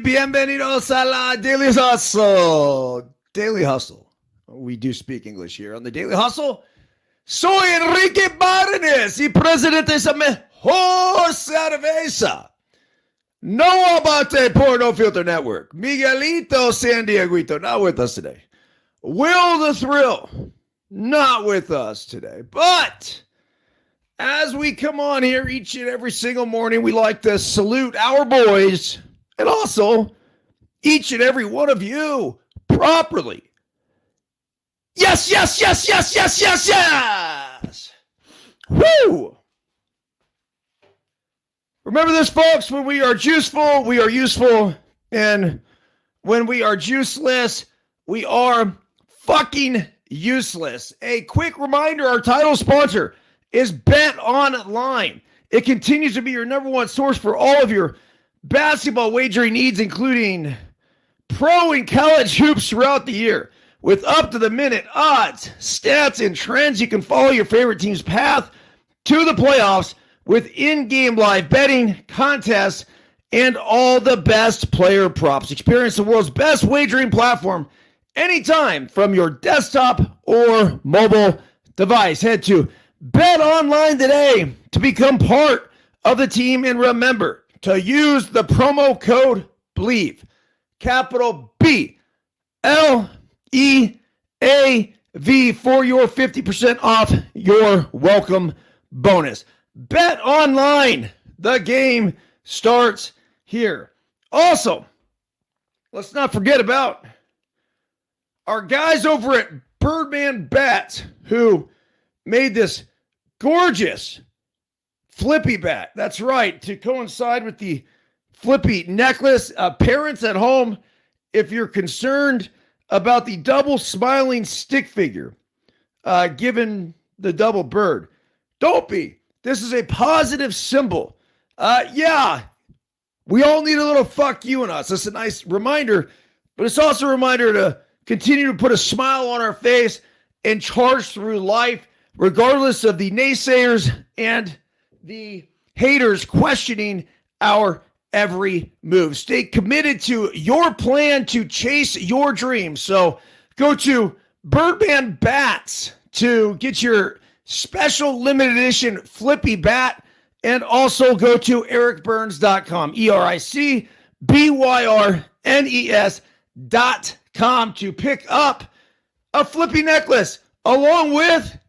bienvenidos a la Daily Hustle. Daily Hustle. We do speak English here on the Daily Hustle. Soy Enrique Byrnes y presidente de mejor cerveza. No Abate por No Filter Network. Miguelito San Dieguito, not with us today. Will the Thrill, not with us today. But as we come on here each and every single morning, we like to salute our boys and also each and every one of you properly. Yes, yes, yes, yes, yes, yes, yes. Woo! Remember this, folks, when we are juiceful, we are useful. And when we are juiceless, we are fucking useless. A quick reminder, our title sponsor is Bet Online. It continues to be your number one source for all of your basketball wagering needs, including pro and college hoops throughout the year. With up-to-the-minute odds, stats, and trends, you can follow your favorite team's path to the playoffs with in-game live betting, contests, and all the best player props. Experience the world's best wagering platform anytime from your desktop or mobile device. Head to Bet Online today to become part of the team, and remember to use the promo code BLEAV, capital B-L-E-A-V, for your 50% off your welcome bonus. Bet Online, the game starts here. Also, let's not forget about our guys over at Birdman Bats who made this gorgeous flippy bat. That's right, to coincide with the flippy necklace. Parents at home, if you're concerned about the double smiling stick figure given the double bird, don't be. This is a positive symbol. Yeah, we all need a little fuck you in us. It's a nice reminder, but it's also a reminder to continue to put a smile on our face and charge through life, regardless of the naysayers and the haters questioning our every move. Stay committed to your plan to chase your dreams. So go to Birdman Bats to get your special limited edition flippy bat, and also go to ericbyrnes.com, EricByrnes.com to pick up a flippy necklace along with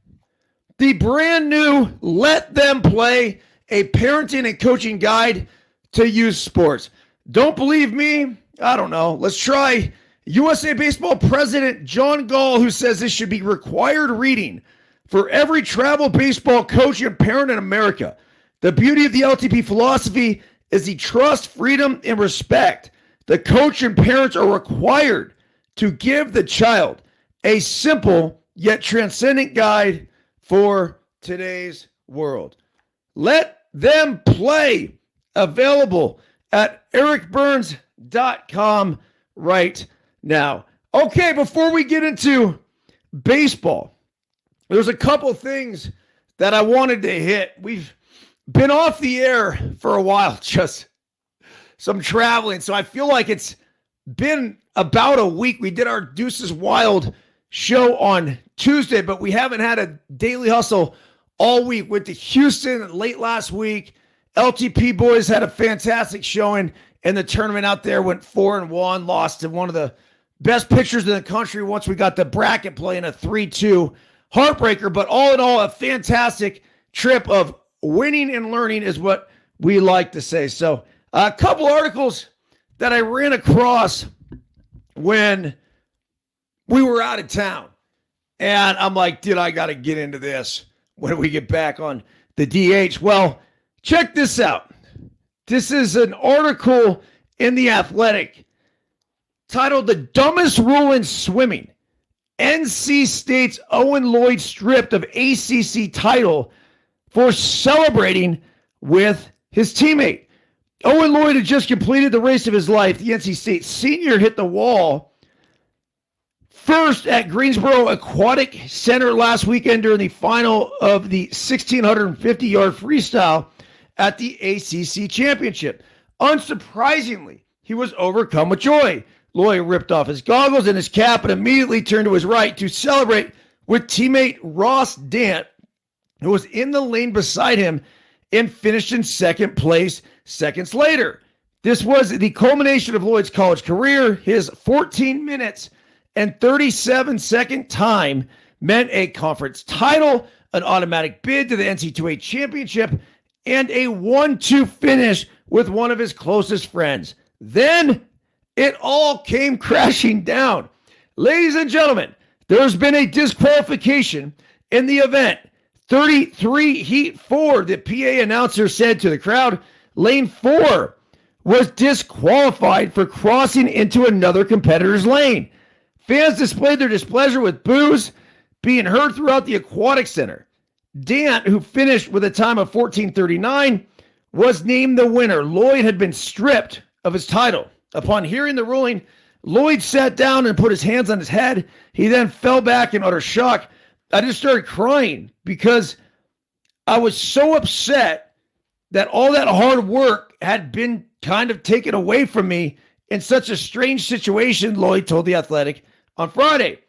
the brand new Let Them Play, a parenting and coaching guide to youth sports. Don't believe me? I don't know. Let's try USA Baseball President John Gall, who says this should be required reading for every travel baseball coach and parent in America. The beauty of the LTP philosophy is the trust, freedom, and respect. The coach and parents are required to give the child a simple yet transcendent guide for today's world. Let Them Play, available at ericbyrnes.com right now. Okay, before we get into baseball, there's a couple things that I wanted to hit. We've been off the air for a while, just some traveling. So I feel like it's been about a week. We did our Deuces Wild show on Tuesday, but we haven't had a Daily Hustle all week. Went to Houston late last week. LTP boys had a fantastic showing in the tournament out there. Went 4-1, lost to one of the best pitchers in the country once we got the bracket play in a 3-2 heartbreaker. But all in all, a fantastic trip of winning and learning is what we like to say. So a couple articles that I ran across when we were out of town. And I'm like, dude, I got to get into this when we get back on the DH. Well, check this out. This is an article in The Athletic titled "The Dumbest Rule in Swimming. NC State's Owen Lloyd stripped of ACC title for celebrating with his teammate." Owen Lloyd had just completed the race of his life. The NC State senior hit the wall first at Greensboro Aquatic Center last weekend during the final of the 1,650-yard freestyle at the ACC Championship. Unsurprisingly, he was overcome with joy. Lloyd ripped off his goggles and his cap and immediately turned to his right to celebrate with teammate Ross Dant, who was in the lane beside him and finished in second place seconds later. This was the culmination of Lloyd's college career. His 14 minutes and 37-second time meant a conference title, an automatic bid to the NCAA championship, and a 1-2 finish with one of his closest friends. Then it all came crashing down. Ladies and gentlemen, there's been a disqualification in the event. 33 Heat 4, the PA announcer said to the crowd. Lane 4 was disqualified for crossing into another competitor's lane. Fans displayed their displeasure with boos being heard throughout the aquatic center. Dant, who finished with a time of 14:39, was named the winner. Lloyd had been stripped of his title. Upon hearing the ruling, Lloyd sat down and put his hands on his head. He then fell back in utter shock. I just started crying because I was so upset that all that hard work had been kind of taken away from me in such a strange situation, Lloyd told The Athletic on Friday.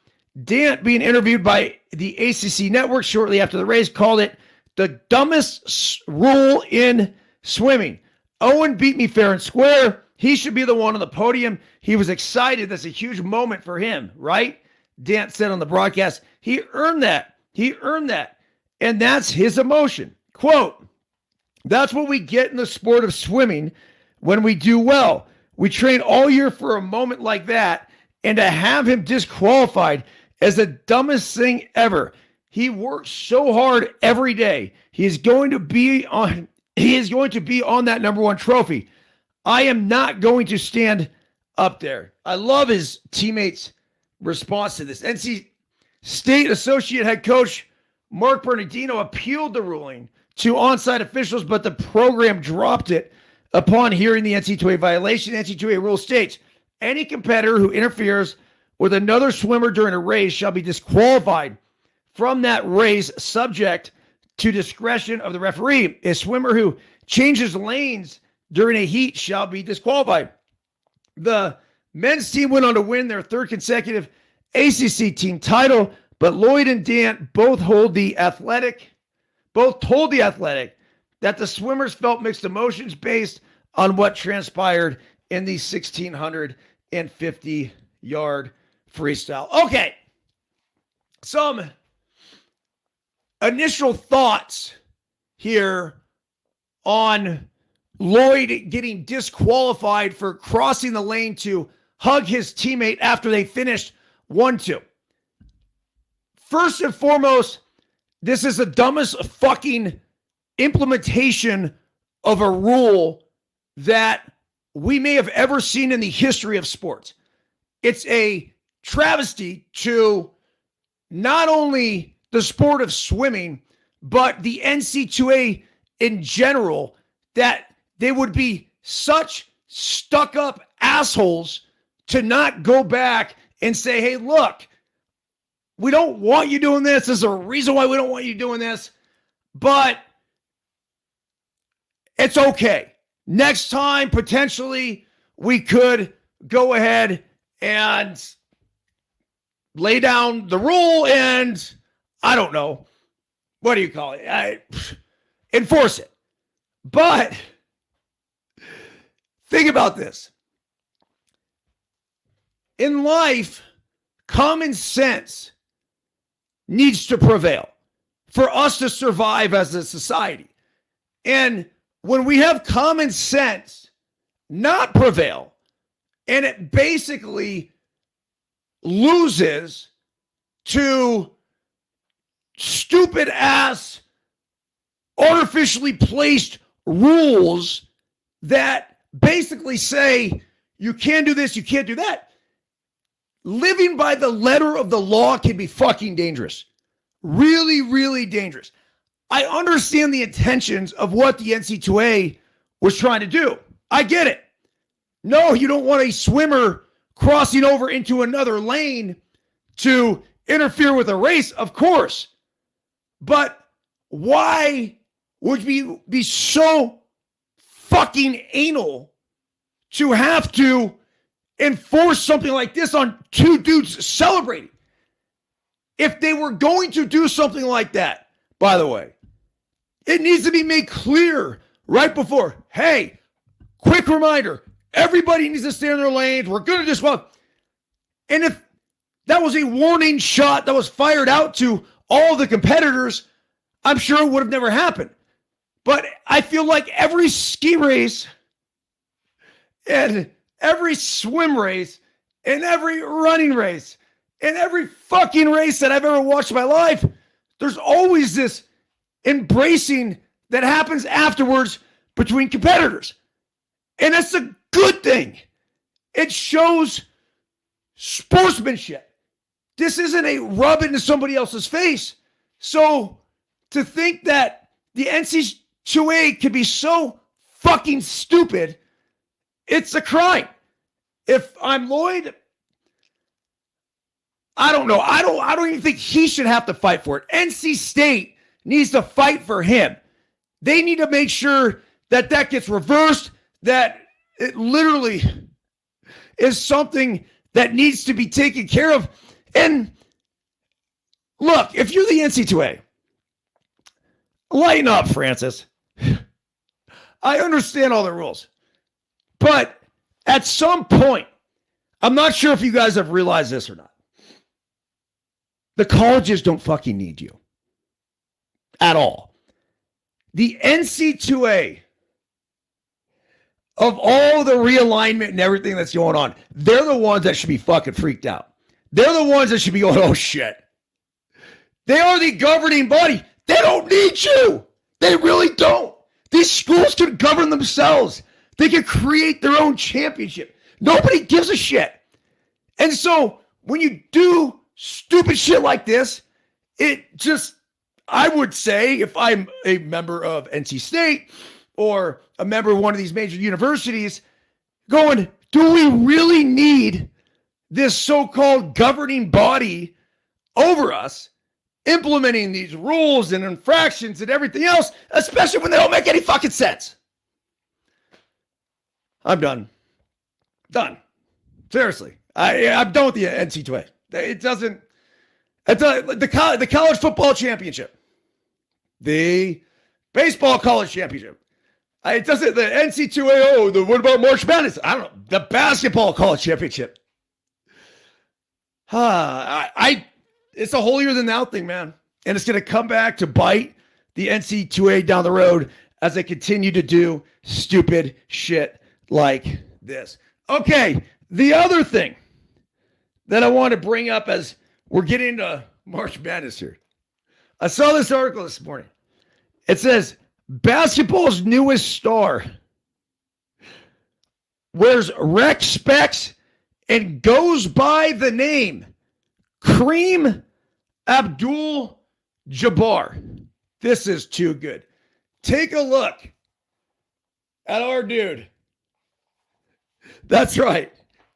Dant, being interviewed by the ACC network shortly after the race, called it the dumbest rule in swimming. Owen beat me fair and square. He should be the one on the podium. He was excited. That's a huge moment for him, right? Dant said on the broadcast, he earned that. He earned that. And that's his emotion. Quote, that's what we get in the sport of swimming when we do well. We train all year for a moment like that, and to have him disqualified is the dumbest thing ever. He works so hard every day. He is going to be on that number one trophy. I am not going to stand up there. I love his teammates' response to this. NC State Associate Head Coach Mark Bernardino appealed the ruling to onside officials, but the program dropped it upon hearing the NCAA violation. NCAA rule states, any competitor who interferes with another swimmer during a race shall be disqualified from that race, subject to discretion of the referee. A swimmer who changes lanes during a heat shall be disqualified. The men's team went on to win their third consecutive ACC team title, but Lloyd and Dant both told the Athletic that the swimmers felt mixed emotions based on what transpired in the 1,650-yard freestyle. Okay, some initial thoughts here on Lloyd getting disqualified for crossing the lane to hug his teammate after they finished 1-2. First and foremost, this is the dumbest fucking implementation of a rule that we may have ever seen in the history of sports. It's a travesty to not only the sport of swimming, but the NCAA in general, that they would be such stuck-up assholes to not go back and say, hey, look, we don't want you doing this. There's a reason why we don't want you doing this, but it's okay. Next time, potentially, we could go ahead and lay down the rule and, I don't know, what do you call it? Enforce it. But think about this. In life, common sense needs to prevail for us to survive as a society. And when we have common sense not prevail, and it basically loses to stupid ass artificially placed rules that basically say you can't do this, you can't do that. Living by the letter of the law can be fucking dangerous. Really, really dangerous. I understand the intentions of what the NCAA was trying to do. I get it. No, you don't want a swimmer crossing over into another lane to interfere with a race, of course. But why would we be so fucking anal to have to enforce something like this on two dudes celebrating. If they were going to do something like that, by the way, it needs to be made clear right before, hey, quick reminder, everybody needs to stay in their lanes. We're going to disrupt. And if that was a warning shot that was fired out to all the competitors, I'm sure it would have never happened. But I feel like every ski race and every swim race and every running race and every fucking race that I've ever watched in my life, there's always this embracing that happens afterwards between competitors. And that's a good thing. It shows sportsmanship. This isn't a rub into somebody else's face. So to think that the NC2A could be so fucking stupid, it's a crime. If I'm Lloyd, I don't know. I don't even think he should have to fight for it. NC State needs to fight for him. They need to make sure that that gets reversed, that it literally is something that needs to be taken care of. And look, if you're the NC2A, lighten up, Francis. I understand all the rules. But at some point, I'm not sure if you guys have realized this or not. The colleges don't fucking need you. At all. The NC2A, of all the realignment and everything that's going on, they're the ones that should be fucking freaked out. They're the ones that should be going, oh shit. They are the governing body. They don't need you. They really don't. These schools can govern themselves. They can create their own championship. Nobody gives a shit. And so when you do stupid shit like this, it just, I would say, if I'm a member of NC State or a member of one of these major universities, going, do we really need this so-called governing body over us implementing these rules and infractions and everything else, especially when they don't make any fucking sense? I'm done. Done. Seriously. I'm done with the NC2A. It doesn't, the college football championship, the baseball college championship. It doesn't, the NC2A, what about March Madness? I don't know. The basketball college championship. It's a holier than thou thing, man. And it's going to come back to bite the NC2A down the road as they continue to do stupid shit like this. Okay, the other thing that I want to bring up as we're getting into March Madness here. I saw this article this morning. It says, basketball's newest star wears rec specs and goes by the name Kareem Abdul-Jabbar. This is too good. Take a look at our dude. That's right.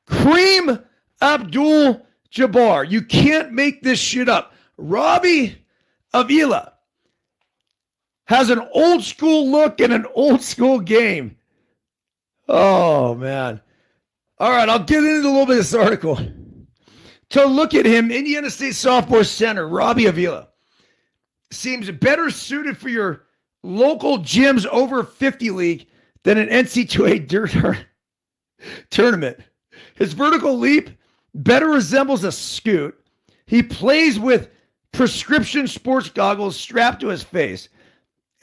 Kareem Abdul-Jabbar. You can't make this shit up. Robbie Avila has an old school look and an old school game. Oh, man. All right, I'll get into a little bit of this article. To look at him, Indiana State sophomore center, Robbie Avila, seems better suited for your local gym's over 50 league than an NC2A dirt tournament. His vertical leap better resembles a scoot. He plays with prescription sports goggles strapped to his face,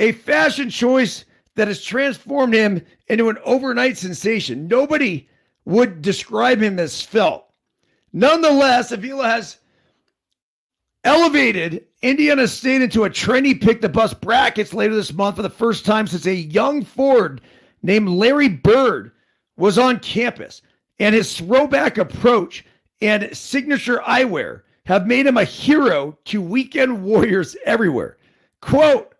a fashion choice that has transformed him into an overnight sensation. Nobody would describe him as svelte. Nonetheless, Avila has elevated Indiana State into a trendy pick to bust brackets later this month for the first time since a young forward named Larry Bird was on campus. And his throwback approach and signature eyewear have made him a hero to weekend warriors everywhere. Quote,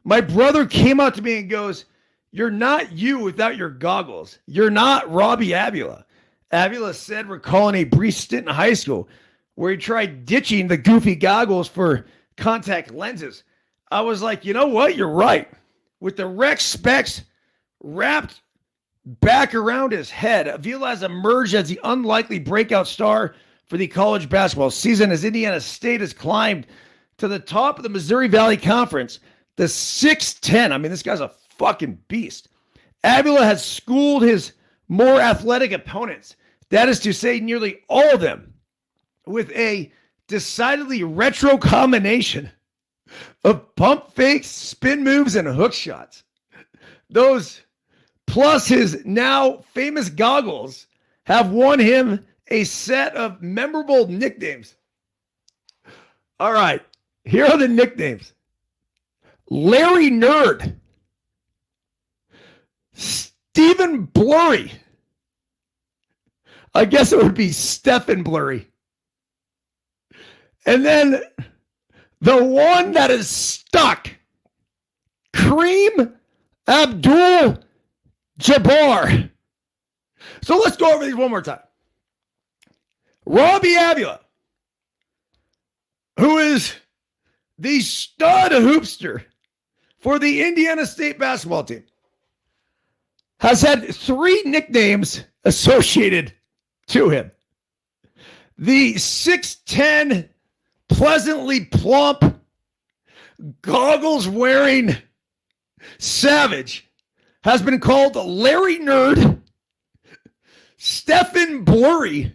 my brother came up to me and goes, you're not you without your goggles. You're not Robbie Avila. Avila said, recalling a brief stint in high school where he tried ditching the goofy goggles for contact lenses. I was like, you know what? You're right. With the rec specs wrapped back around his head. Avila has emerged as the unlikely breakout star for the college basketball season as Indiana State has climbed to the top of the Missouri Valley Conference, the 6'10". I mean, this guy's a fucking beast. Avila has schooled his more athletic opponents. That is to say, nearly all of them with a decidedly retro combination of pump fakes, spin moves, and hook shots. Those, plus his now famous goggles, have won him a set of memorable nicknames. All right, here are the nicknames. Larry Nerd. Stephen Blurry. I guess it would be Stephen Blurry. And then the one that is stuck, Kareem Abdul-Jabbar. So let's go over these one more time. Robbie Avila, who is the stud hoopster for the Indiana State basketball team, has had 3 nicknames associated to him. The 6'10", pleasantly plump, goggles-wearing savage has been called Larry Nerd, Stephen Blurry,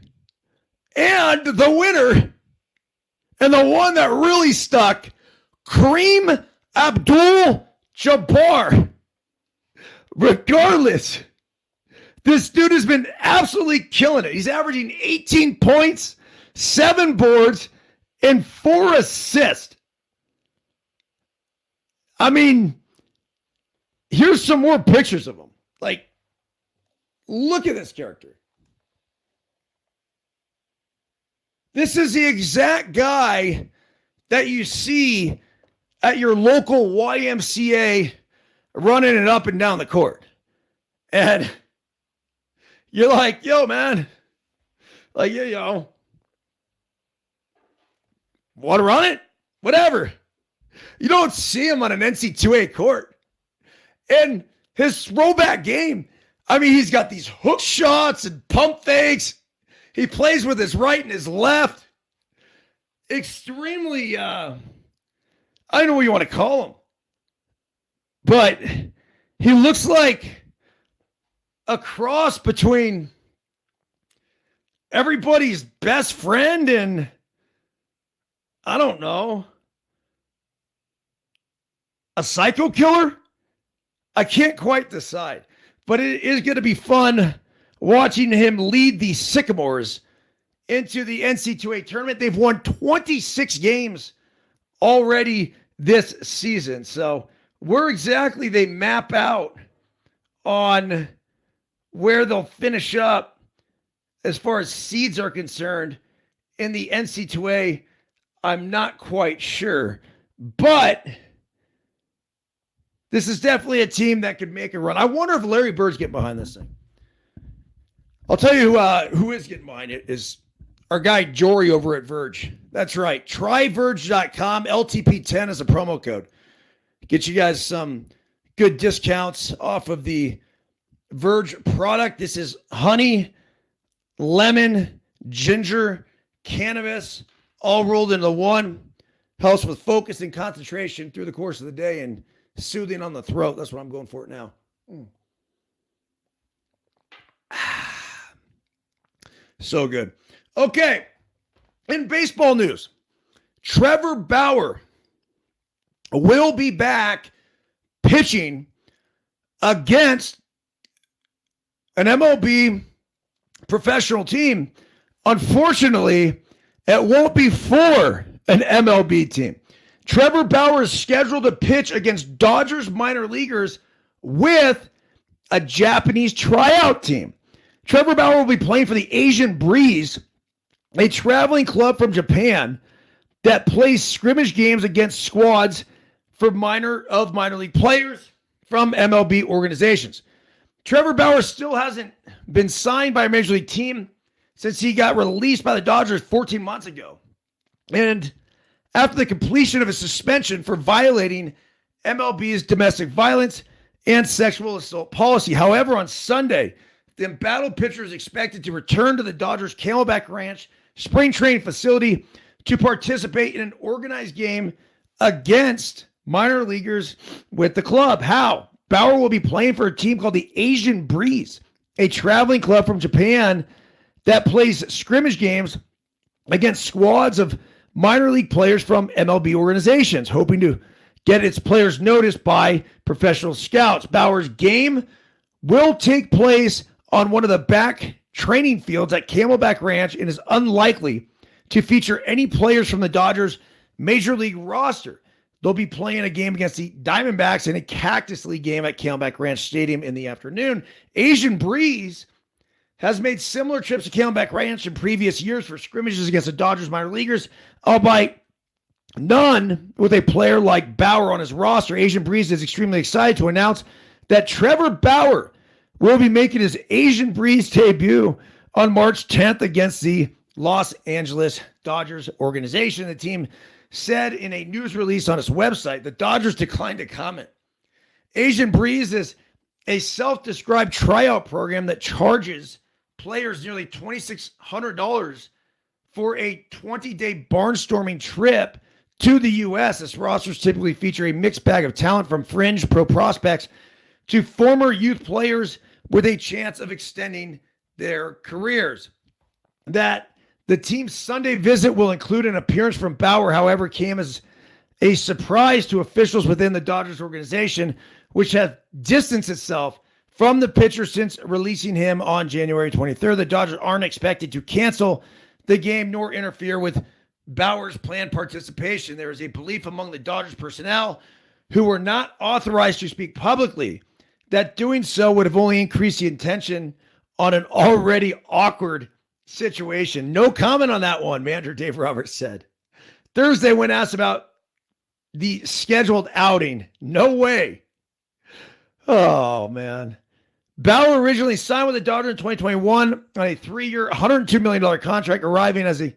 and the winner, and the one that really stuck, Kareem Abdul-Jabbar. Regardless, this dude has been absolutely killing it. He's averaging 18 points, 7 boards, and 4 assists. I mean, here's some more pictures of him. Like, look at this character. This is the exact guy that you see at your local YMCA running it up and down the court. And you're like, yo, man, like, you know, want to run it? Whatever. You don't see him on an NC2A court. And his throwback game, I mean, he's got these hook shots and pump fakes. He plays with his right and his left. Extremely, I don't know what you want to call him. But he looks like a cross between everybody's best friend and, I don't know, a psycho killer? I can't quite decide. But it is going to be fun watching him lead the Sycamores into the NC2A tournament. They've won 26 games already this season. So where exactly they map out on where they'll finish up as far as seeds are concerned in the NC2A, I'm not quite sure. But this is definitely a team that could make a run. I wonder if Larry Bird's getting behind this thing. I'll tell you who is getting behind it is our guy Jory over at Verge. That's right. Tryverge.com. LTP10 is a promo code. Get you guys some good discounts off of the Verge product. This is honey, lemon, ginger, cannabis, all rolled into one. Helps with focus and concentration through the course of the day and soothing on the throat. That's what I'm going for it now. So good. Okay. In baseball news, Trevor Bauer will be back pitching against an MLB professional team. Unfortunately, it won't be for an MLB team. Trevor Bauer is scheduled to pitch against Dodgers minor leaguers with a Japanese tryout team. Trevor Bauer will be playing for the Asian Breeze, a traveling club from Japan that plays scrimmage games against squads for minor league players from MLB organizations. Trevor Bauer still hasn't been signed by a major league team since he got released by the Dodgers 14 months ago. And after the completion of his suspension for violating MLB's domestic violence and sexual assault policy. However, on Sunday, the embattled pitcher is expected to return to the Dodgers Camelback Ranch spring training facility to participate in an organized game against minor leaguers with the club. How? Bauer will be playing for a team called the Asian Breeze, a traveling club from Japan that plays scrimmage games against squads of minor league players from MLB organizations, hoping to get its players noticed by professional scouts. Bauer's game will take place on one of the back training fields at Camelback Ranch and is unlikely to feature any players from the Dodgers major league roster. They'll be playing a game against the Diamondbacks in a Cactus League game at Camelback Ranch Stadium in the afternoon. Asian Breeze has made similar trips to Camelback Ranch in previous years for scrimmages against the Dodgers minor leaguers, albeit none with a player like Bauer on his roster. Asian Breeze is extremely excited to announce that Trevor Bauer will be making his Asian Breeze debut on March 10th against the Los Angeles Dodgers organization. The team said in a news release on its website. The Dodgers declined to comment. Asian Breeze is a self-described tryout program that charges players nearly $2,600 for a 20-day barnstorming trip to the U.S. This rosters typically feature a mixed bag of talent from fringe pro prospects to former youth players with a chance of extending their careers. That the team's Sunday visit will include an appearance from Bauer, however, came as a surprise to officials within the Dodgers organization, which has distanced itself from the pitcher since releasing him on January 23rd. The Dodgers aren't expected to cancel the game nor interfere with Bauer's planned participation. There is a belief among the Dodgers personnel who were not authorized to speak publicly that doing so would have only increased the attention on an already awkward situation. No comment on that one, manager Dave Roberts said. Thursday, when asked about the scheduled outing, no way. Oh, man. Bauer originally signed with the Dodgers in 2021 on a 3-year, $102 million contract, arriving as a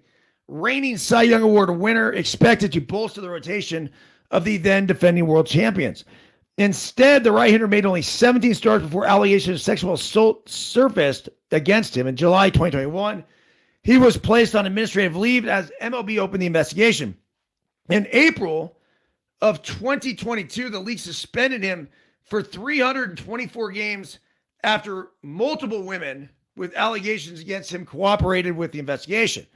reigning Cy Young Award winner, expected to bolster the rotation of the then defending world champions. Instead, the right-hander made only 17 starts before allegations of sexual assault surfaced against him. In July 2021, he was placed on administrative leave as MLB opened the investigation. In April of 2022, the league suspended him for 324 games after multiple women with allegations against him cooperated with the investigation.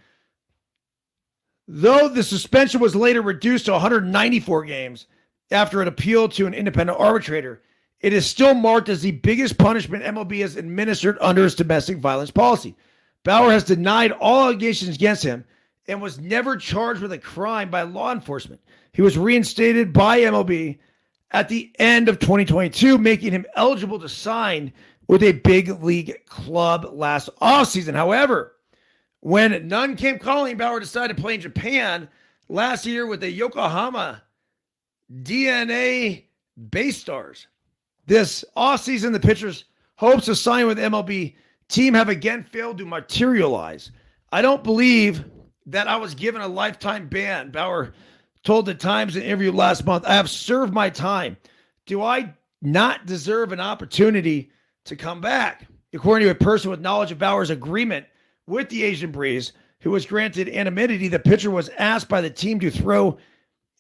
Though the suspension was later reduced to 194 games after an appeal to an independent arbitrator, it is still marked as the biggest punishment MLB has administered under its domestic violence policy. Bauer has denied all allegations against him and was never charged with a crime by law enforcement. He was reinstated by MLB at the end of 2022, making him eligible to sign with a big league club last offseason. However, when none came calling, Bauer decided to play in Japan last year with the Yokohama DNA Bay Stars. This offseason, the pitcher's hopes to sign with MLB team have again failed to materialize. I don't believe that I was given a lifetime ban, Bauer told the Times in an interview last month. I have served my time. Do I not deserve an opportunity to come back? According to a person with knowledge of Bauer's agreement with the Asian Breeze, who was granted anonymity, the pitcher was asked by the team to throw,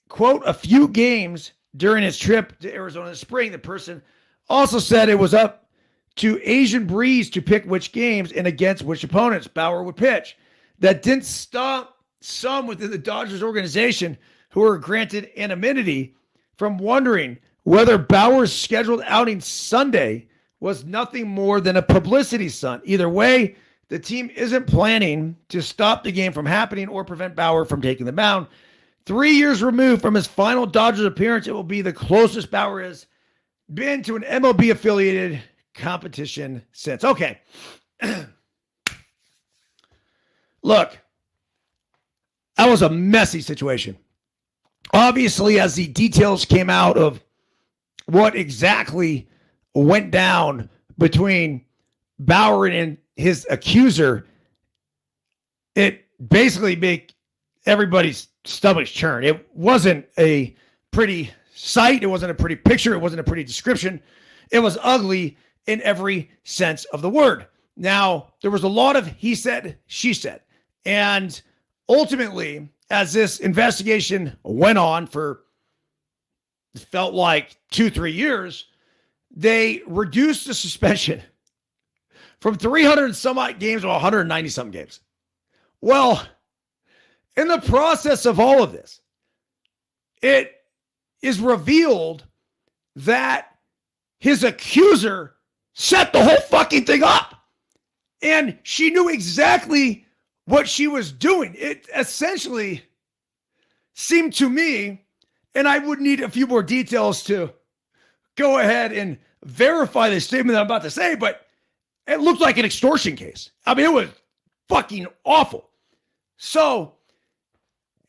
quote, a few games during his trip to Arizona in the spring. The person also said it was up to Asian Breeze to pick which games and against which opponents Bauer would pitch. That didn't stop some within the Dodgers organization who were granted anonymity from wondering whether Bauer's scheduled outing Sunday was nothing more than a publicity stunt. Either way, the team isn't planning to stop the game from happening or prevent Bauer from taking the mound. 3 years removed from his final Dodgers appearance, it will be the closest Bauer has been to an MLB-affiliated competition since. Okay. Look, that was a messy situation. Obviously, as the details came out of what exactly went down between Bauer and his accuser, it basically made everybody's stomachs churn. It wasn't a pretty sight. It wasn't a pretty picture. It wasn't a pretty description. It was ugly in every sense of the word. Now, there was a lot of he said, she said. And ultimately, as this investigation went on for, it felt like 2-3 years, they reduced the suspension from 300 and some odd games to 190 some games. Well, in the process of all of this, it is revealed that his accuser set the whole fucking thing up. And she knew exactly what she was doing. It essentially seemed to me, and I would need a few more details to go ahead and verify the statement that I'm about to say, but it looked like an extortion case. I mean, it was fucking awful. So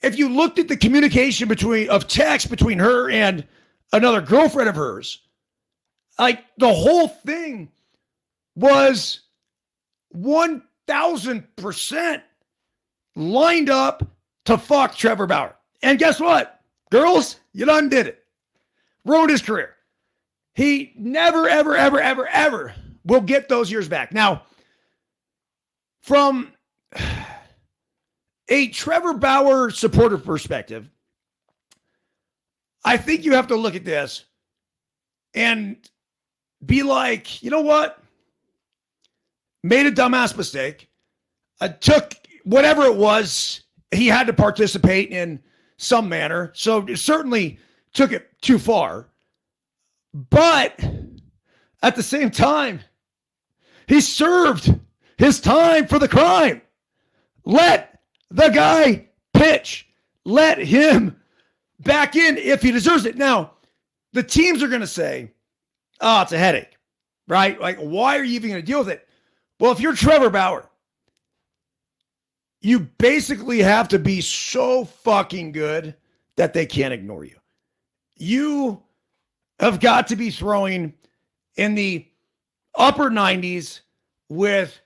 if you looked at the communication of text between her and another girlfriend of hers, like the whole thing was 1,000% lined up to fuck Trevor Bauer. And guess what? Girls, you done did it. Ruined his career. He never, ever, ever, ever, ever will get those years back. Now, from a Trevor Bauer supporter perspective, I think you have to look at this and be like, you know what? Made a dumbass mistake. Took whatever it was, he had to participate in some manner. So it certainly took it too far. But at the same time, he served his time for the crime. Let the guy pitch. Let him back in if he deserves it. Now, the teams are going to say, oh, it's a headache, right? Like, why are you even going to deal with it? Well, if you're Trevor Bauer, you basically have to be so fucking good that they can't ignore you. You have got to be throwing in the upper 90s with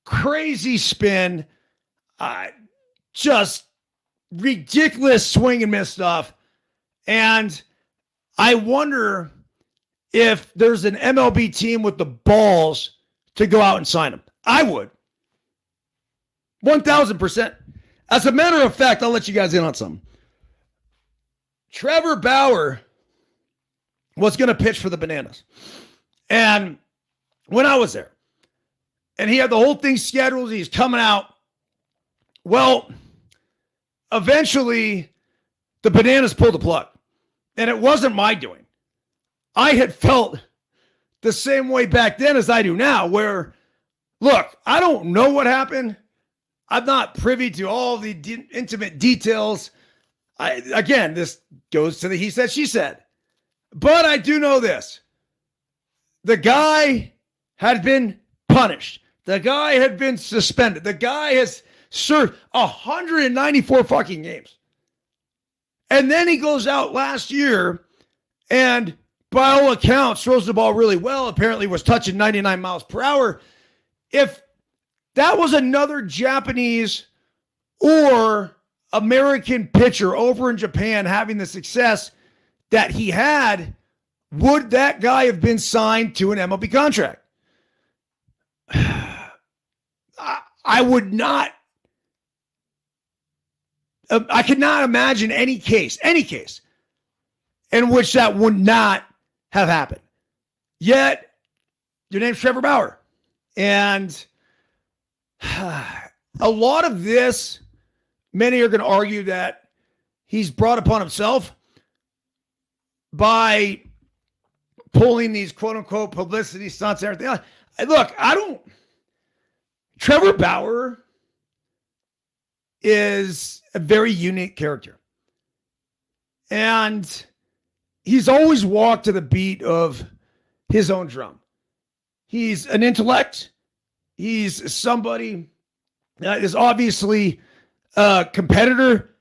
crazy spin, just ridiculous swing and miss stuff. And I wonder if there's an MLB team with the balls to go out and sign him. I would. 1,000%. As a matter of fact, I'll let you guys in on something. Trevor Bauer was going to pitch for the Bananas. And when I was there, and he had the whole thing scheduled, he's coming out. Well, eventually, the Bananas pulled the plug. And it wasn't my doing. I had felt the same way back then as I do now, where, look, I don't know what happened. I'm not privy to all the intimate details. Again, this goes to the he said, she said. But I do know this. The guy had been punished. The guy had been suspended. The guy has served 194 fucking games. And then he goes out last year and by all accounts throws the ball really well. Apparently was touching 99 miles per hour. If that was another Japanese or American pitcher over in Japan having the success that he had, would that guy have been signed to an MLB contract? I would not. I could not imagine any case in which that would not have happened. Yet, your name's Trevor Bauer. And a lot of this, many are going to argue that he's brought upon himself by pulling these quote-unquote publicity stunts and everything else. Look, Trevor Bauer is a very unique character. And he's always walked to the beat of his own drum. He's an intellect. He's somebody that is obviously a competitor,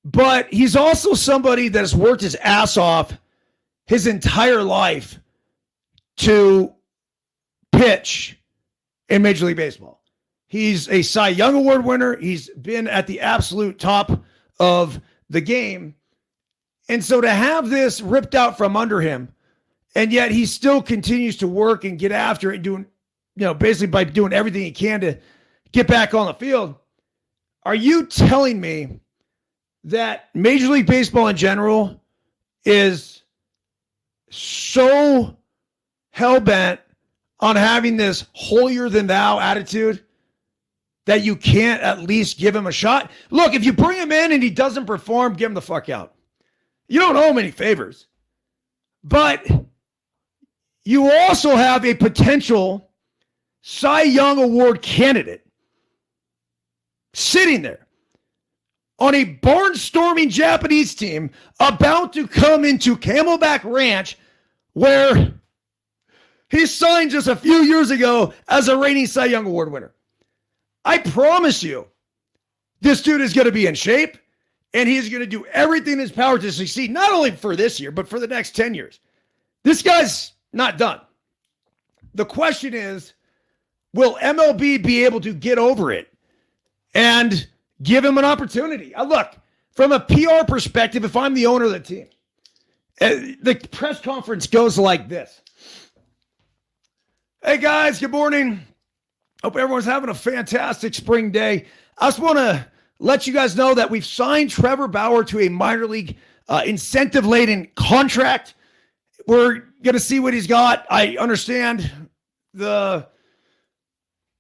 but he's also somebody that has worked his ass off his entire life to pitch in Major League Baseball. He's a Cy Young Award winner. He's been at the absolute top of the game. And so to have this ripped out from under him And yet he still continues to work and get after it and doing, basically by doing everything he can to get back on the field. Are you telling me that Major League Baseball in general is so hell-bent on having this holier-than-thou attitude that you can't at least give him a shot? Look, if you bring him in and he doesn't perform, give him the fuck out. You don't owe him any favors. But you also have a potential Cy Young Award candidate sitting there on a barnstorming Japanese team about to come into Camelback Ranch, where he signed just a few years ago as a reigning Cy Young Award winner. I promise you, this dude is going to be in shape, and he's going to do everything in his power to succeed, not only for this year, but for the next 10 years. This guy's not done. The question is, will MLB be able to get over it and give him an opportunity? Look, from a PR perspective, if I'm the owner of the team, the press conference goes like this. Hey guys, good morning. Hope everyone's having a fantastic spring day. I just want to let you guys know that we've signed Trevor Bauer to a minor league incentive-laden contract. We're going to see what he's got. I understand the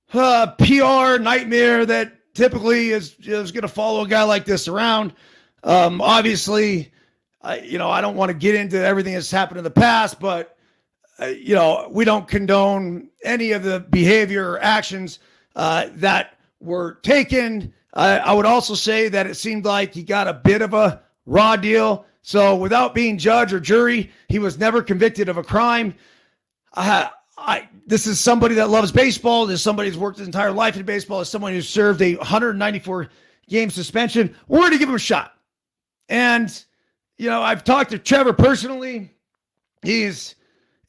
PR nightmare that typically is going to follow a guy like this around. Obviously, I don't want to get into everything that's happened in the past, but we don't condone any of the behavior or actions that were taken. I would also say that it seemed like he got a bit of a raw deal. So without being judge or jury, he was never convicted of a crime. This is somebody that loves baseball. This is somebody who's worked his entire life in baseball. This is someone who served a 194-game suspension. We're going to give him a shot. And, I've talked to Trevor personally. He's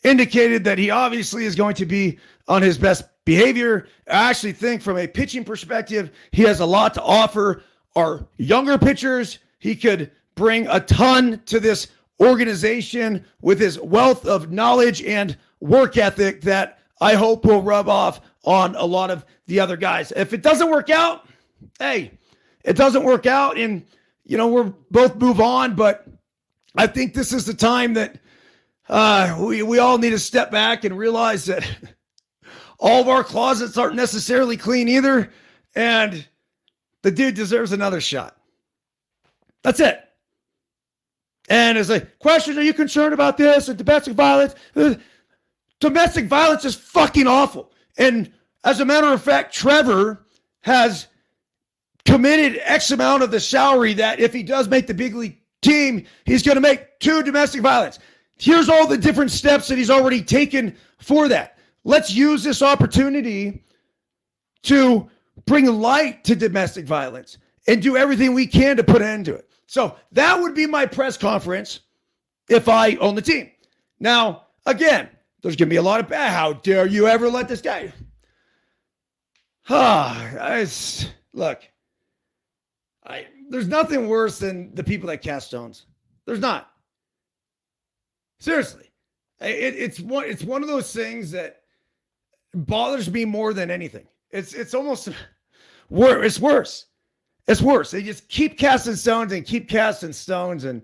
indicated that he obviously is going to be on his best behavior. I actually think from a pitching perspective, he has a lot to offer our younger pitchers. He could bring a ton to this organization with his wealth of knowledge and work ethic that I hope will rub off on a lot of the other guys. If it doesn't work out, hey, it doesn't work out, and we're both move on. But I think this is the time that we all need to step back and realize that all of our closets aren't necessarily clean either, and the dude deserves another shot. That's it. And it's like, question, are you concerned about this and domestic violence? Domestic violence is fucking awful. And as a matter of fact, Trevor has committed X amount of the salary that if he does make the big league team, he's going to make 2 domestic violence. Here's all the different steps that he's already taken for that. Let's use this opportunity to bring light to domestic violence and do everything we can to put an end to it. So that would be my press conference if I own the team. Now, again, there's going to be a lot of bad. How dare you ever let this guy? Look, there's nothing worse than the people that cast stones. There's not. Seriously. It's one of those things that bothers me more than anything. It's almost worse. It's worse. It's worse. They just keep casting stones and keep casting stones. And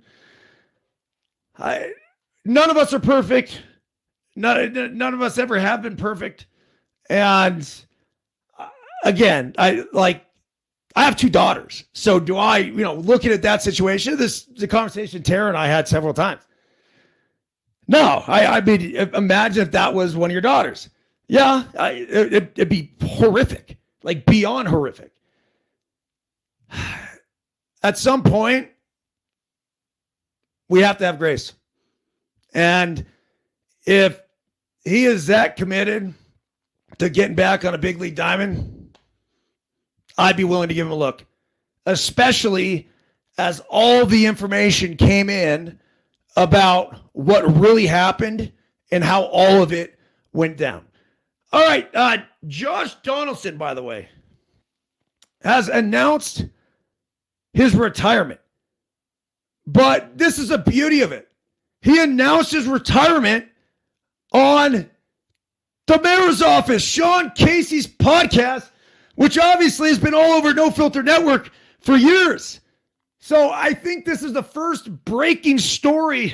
none of us are perfect. None of us ever have been perfect. And again, I have 2 daughters. So do I, looking at that situation, the conversation Tara and I had several times. No, I mean, imagine if that was one of your daughters. Yeah, it'd be horrific, like beyond horrific. At some point, we have to have grace. And if he is that committed to getting back on a big league diamond, I'd be willing to give him a look, especially as all the information came in about what really happened and how all of it went down. All right, Josh Donaldson, by the way, has announced his retirement. But this is the beauty of it. He announced his retirement on the mayor's office, Sean Casey's podcast, which obviously has been all over No Filter Network for years. So I think this is the first breaking story,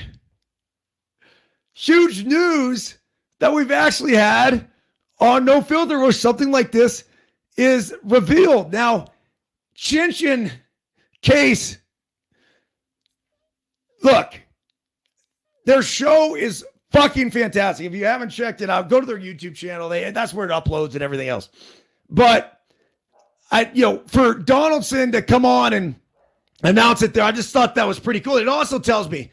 huge news that we've actually had on No Filter where something like this is revealed. Now, Chin Case, look, their show is fucking fantastic. If you haven't checked it out, go to their YouTube channel. That's where it uploads and everything else. But for Donaldson to come on and announce it there, I just thought that was pretty cool. It also tells me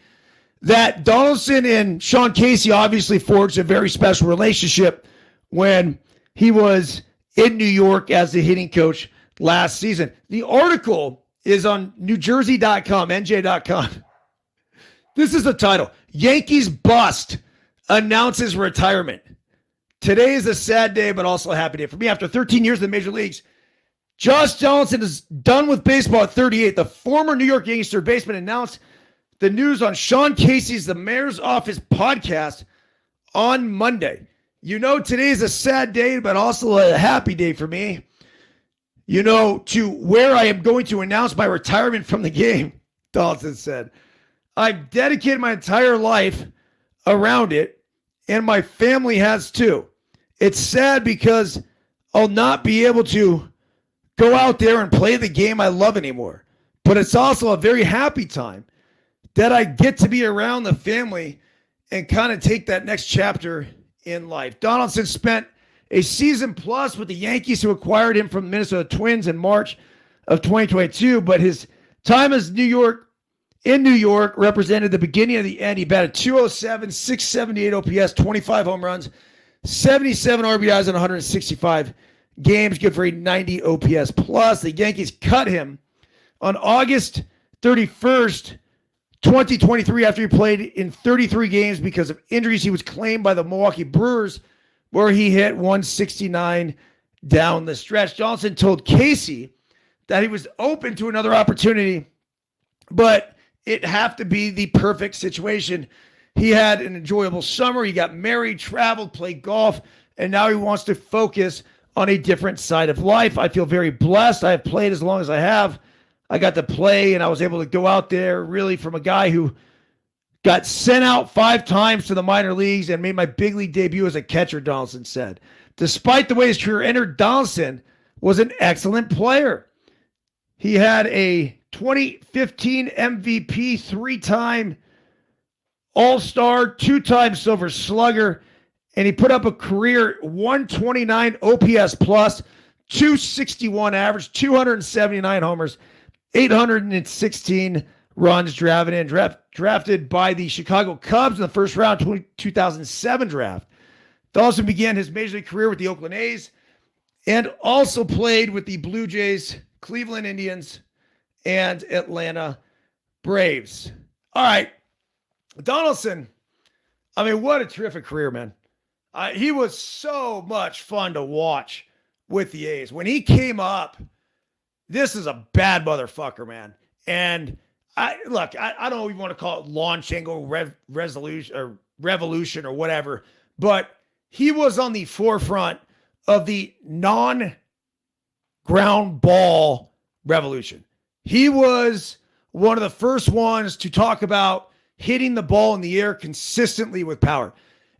that Donaldson and Sean Casey obviously forged a very special relationship when he was in New York as the hitting coach last season. The article is on NewJersey.com, NJ.com. This is the title. Yankees bust announces retirement. Today is a sad day, but also a happy day for me. After 13 years in the major leagues, Josh Donaldson is done with baseball at 38. The former New York Yankees third baseman announced the news on Sean Casey's The Mayor's Office podcast on Monday. Today is a sad day, but also a happy day for me. To where I am going to announce my retirement from the game, Donaldson said. I've dedicated my entire life around it, and my family has too. It's sad because I'll not be able to go out there and play the game I love anymore. But it's also a very happy time that I get to be around the family and kind of take that next chapter in life. Donaldson spent a season plus with the Yankees, who acquired him from the Minnesota Twins in March of 2022, but his time as in New York represented the beginning of the end. He batted .207, .678 OPS, 25 home runs, 77 RBIs in 165 games, good for a 90 OPS plus. The Yankees cut him on August 31st, 2023, after he played in 33 games because of injuries. He was claimed by the Milwaukee Brewers, where he hit 169 down the stretch. Johnson told Casey that he was open to another opportunity, but it'd have to be the perfect situation. He had an enjoyable summer. He got married, traveled, played golf, and now he wants to focus on a different side of life. I feel very blessed. I have played as long as I have. I got to play, and I was able to go out there really from a guy who got sent out 5 times to the minor leagues and made my big league debut as a catcher, Donaldson said. Despite the way his career ended, Donaldson was an excellent player. He had a 2015 MVP, 3-time All-Star, 2-time Silver Slugger, and he put up a career 129 OPS plus, 261 average, 279 homers, 816 runs drafted by the Chicago Cubs in the first round 2007 draft. Donaldson began his major league career with the Oakland A's and also played with the Blue Jays, Cleveland Indians, and Atlanta Braves. All right. Donaldson, what a terrific career, man. He was so much fun to watch with the A's. When he came up, this is a bad motherfucker, man. And I don't even want to call it launch angle revolution or whatever, but he was on the forefront of the non-ground ball revolution. He was one of the first ones to talk about hitting the ball in the air consistently with power.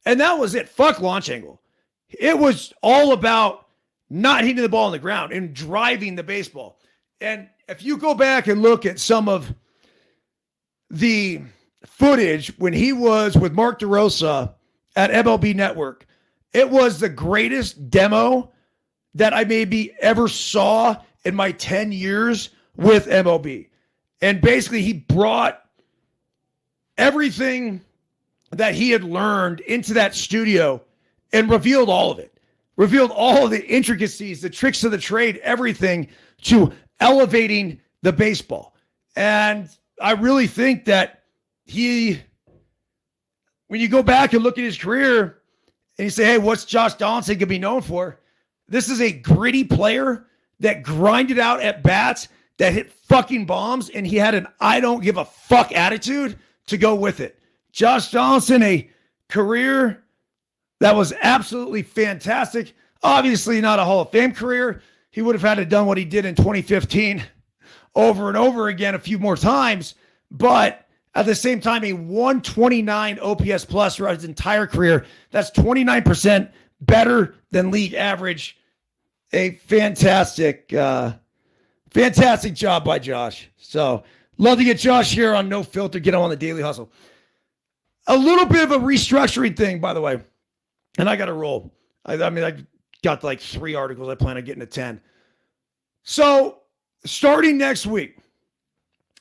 And that was it. Fuck launch angle. It was all about not hitting the ball on the ground and driving the baseball. And if you go back and look at some of the footage when he was with Mark DeRosa at MLB Network, it was the greatest demo that I maybe ever saw in my 10 years with MLB. And basically he brought everything that he had learned into that studio and revealed all of it. Revealed all of the intricacies, the tricks of the trade, everything to elevating the baseball. And I really think that when you go back and look at his career and you say, hey, what's Josh Donaldson going to be known for? This is a gritty player that grinded out at bats, that hit fucking bombs, and he had an I don't give a fuck attitude to go with it. Josh Donaldson, a career That was absolutely fantastic. Obviously not a Hall of Fame career. He would have had to done what he did in 2015 over and over again a few more times. But at the same time, a 129 OPS plus throughout his entire career. That's 29% better than league average. A fantastic job by Josh. So love to get Josh here on No Filter. Get him on the Daily Hustle. A little bit of a restructuring thing, by the way. And I got to roll. I got like 3 articles. I plan on getting to 10. So starting next week,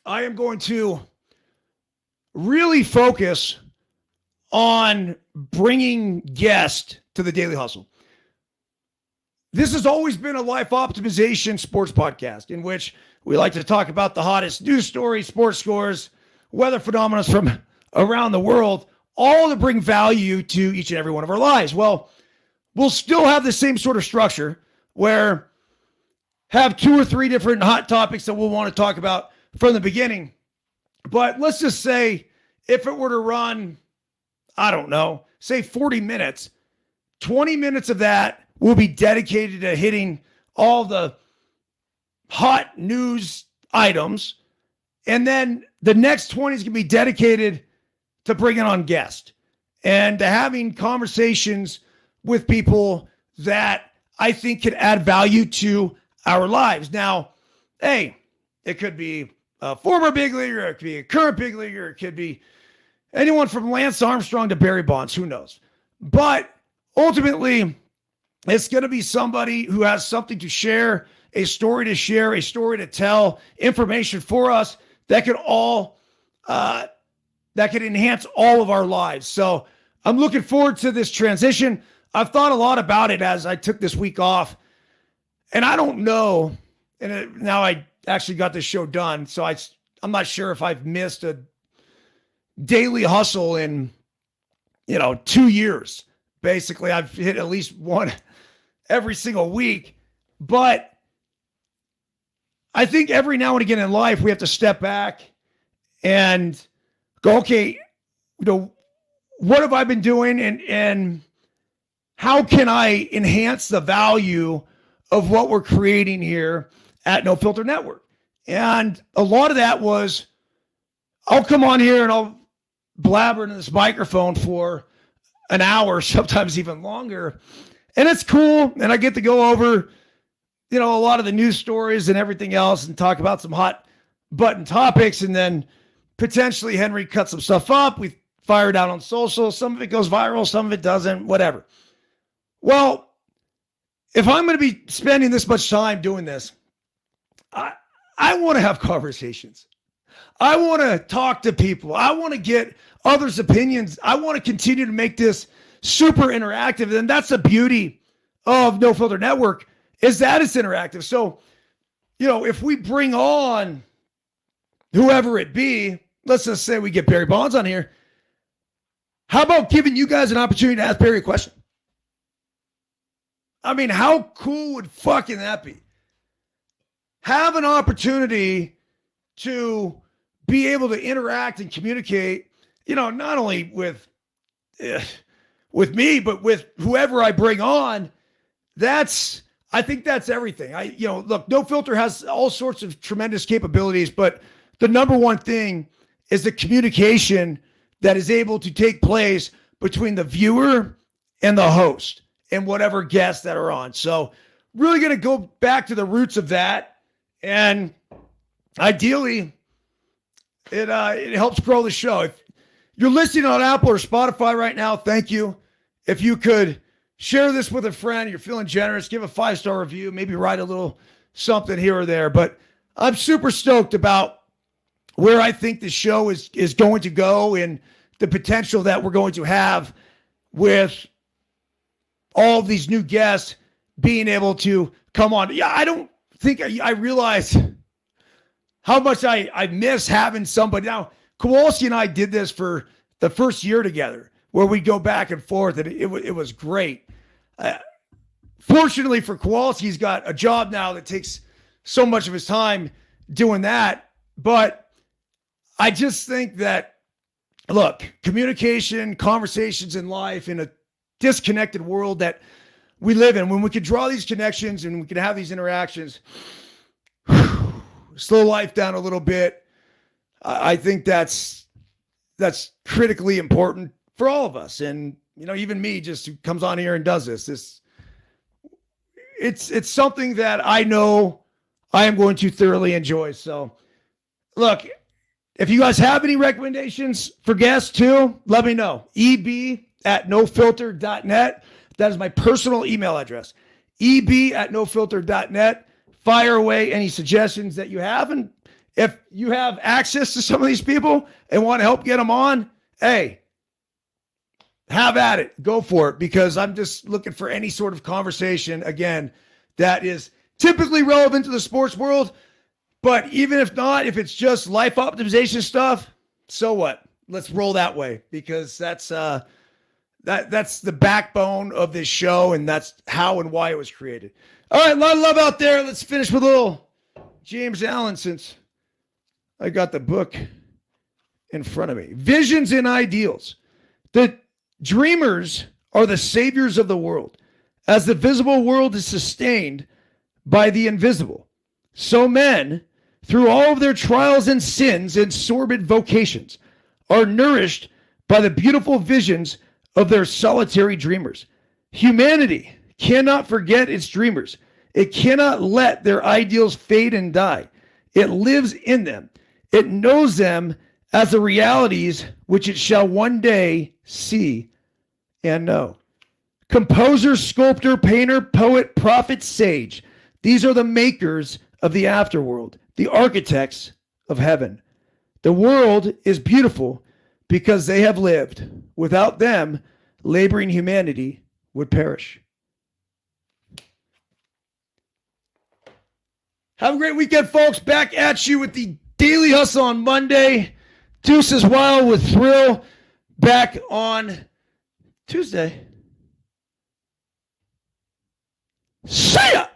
I am going to really focus on bringing guests to the Daily Hustle. This has always been a life optimization sports podcast in which we like to talk about the hottest news stories, sports scores, weather phenomena from around the world, all to bring value to each and every one of our lives. Well, we'll still have the same sort of structure where have 2 or 3 different hot topics that we'll want to talk about from the beginning. But let's just say if it were to run, I don't know, say 40 minutes, 20 minutes of that will be dedicated to hitting all the hot news items. And then the next 20 is going to be dedicated to bringing on guests and to having conversations with people that I think could add value to our lives. Now, hey, it could be a former big leaguer, it could be a current big leaguer, it could be anyone from Lance Armstrong to Barry Bonds, who knows? But ultimately, it's going to be somebody who has something to share, a story to tell, information for us that could enhance all of our lives. So I'm looking forward to this transition. I've thought a lot about it as I took this week off, and I don't know. And now I actually got this show done, so I'm not sure if I've missed a Daily Hustle in 2 years. Basically, I've hit at least one every single week. But I think every now and again in life, we have to step back and go, okay, what have I been doing and how can I enhance the value of what we're creating here at No Filter Network? And a lot of that was, I'll come on here and I'll blabber into this microphone for an hour, sometimes even longer. And it's cool. And I get to go over, a lot of the news stories and everything else and talk about some hot button topics. And then potentially Henry cuts some stuff up. We fire it out on social. Some of it goes viral. Some of it doesn't, whatever. Well, if I'm going to be spending this much time doing this, I want to have conversations. I want to talk to people. I want to get others' opinions. I want to continue to make this super interactive. And that's the beauty of No Filter Network, is that it's interactive. So, if we bring on whoever it be, let's just say we get Barry Bonds on here. How about giving you guys an opportunity to ask Barry a question? I mean, how cool would fucking that be? Have an opportunity to be able to interact and communicate, not only with me, but with whoever I bring on. I think that's everything. Look, No Filter has all sorts of tremendous capabilities, but the number one thing is the communication that is able to take place between the viewer and the host and whatever guests that are on. So really going to go back to the roots of that. And ideally, it helps grow the show. If you're listening on Apple or Spotify right now, thank you. If you could share this with a friend, you're feeling generous, give a 5-star review, maybe write a little something here or there. But I'm super stoked about where I think the show is going to go and the potential that we're going to have with all these new guests being able to come on. Yeah, I don't think I realize how much I miss having somebody. Now, Kowalski and I did this for the first year together, where we go back and forth, and it was great. Fortunately for Kowalski, he's got a job now that takes so much of his time doing that. But I just think that, look, communication, conversations in life in a disconnected world that we live in. When we could draw these connections and we could have these interactions, slow life down a little bit. I think that's critically important for all of us. And, even me just who comes on here and does this, it's something that I know I am going to thoroughly enjoy. So look, if you guys have any recommendations for guests too, let me know. eb@nofilter.net. That is my personal email address. eb@nofilter.net. Fire away any suggestions that you have. And if you have access to some of these people and want to help get them on, hey, have at it. Go for it, because I'm just looking for any sort of conversation, again, that is typically relevant to the sports world. But even if not, if it's just life optimization stuff, so what? Let's roll that way, because that's the backbone of this show, and that's how and why it was created. All right, a lot of love out there. Let's finish with a little James Allen, since I got the book in front of me. Visions and Ideals. The dreamers are the saviors of the world. As the visible world is sustained by the invisible, so men, through all of their trials and sins and sordid vocations, are nourished by the beautiful visions of their solitary dreamers. Humanity cannot forget its dreamers. It cannot let their ideals fade and die. It lives in them. It knows them as the realities which it shall one day see and know. Composer, sculptor, painter, poet, prophet, sage. These are the makers of the afterworld, the architects of heaven. The world is beautiful because they have lived. Without them, laboring humanity would perish. Have a great weekend, folks. Back at you with the Daily Hustle on Monday. Deuces Wild with Thrill back on Tuesday. See ya!